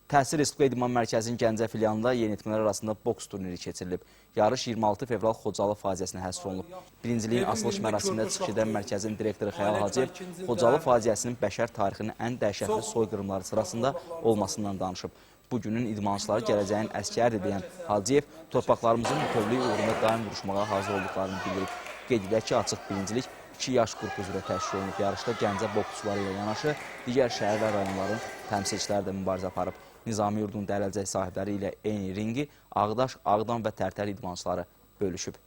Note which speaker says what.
Speaker 1: Təhsil Respublika İdman Mərkəzinin Gəncə filialında yeniyetmələr arasında boks turniri keçirilib. Yarış 26 fevral Xocalı faciəsinə həsr olunub. Birinciliyin açılış mərasimində çıxış edən mərkəzin direktoru Xəyal Hacıyev Xocalı faciəsinin bəşər tarixinin ən dəhşətli soyqırımları sırasında olmasından danışıb. Bugünün idmançıları gələcəyin əskəridir deyən Hacıyev, torpaqlarımızın bütövlüyü uğrunda daim vuruşmağa hazır olduqlarını bildirib. Qeyd edək ki, açıq birincilik 2 yaş qrupu üzrə təşkil olunub. Yarışda Gəncə boksçuları ilə yanaşı digər şəhər və rayonların təmsilçiləri də mübarizə aparıb. Nizami yurdun dərəcək sahibləri ilə eyni ringi Ağdaş, Ağdam və Tərtər idmançıları bölüşüb.